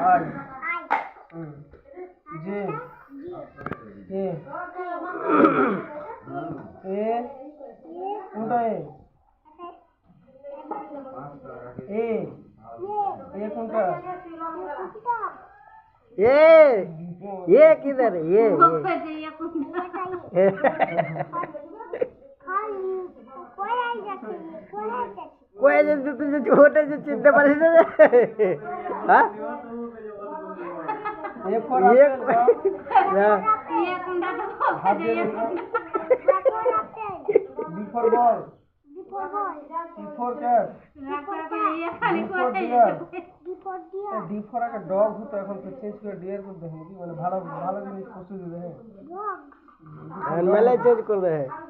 आई जे के ए কোনটা ए কোনটা ये किधर है ये कोई जो तुझे छोटे जो चिंता पड़े ना हाँ ये फॉर ये ये कुंडा तो B for ball C for cat D for একটা ডগ হতো এখন তো চেঞ্জ করে ডিয়ার করে দেখেন কি মানে ভালো ভালো জিনিস প্রস্তুতি দেয় মেলে চেঞ্জ कर दे है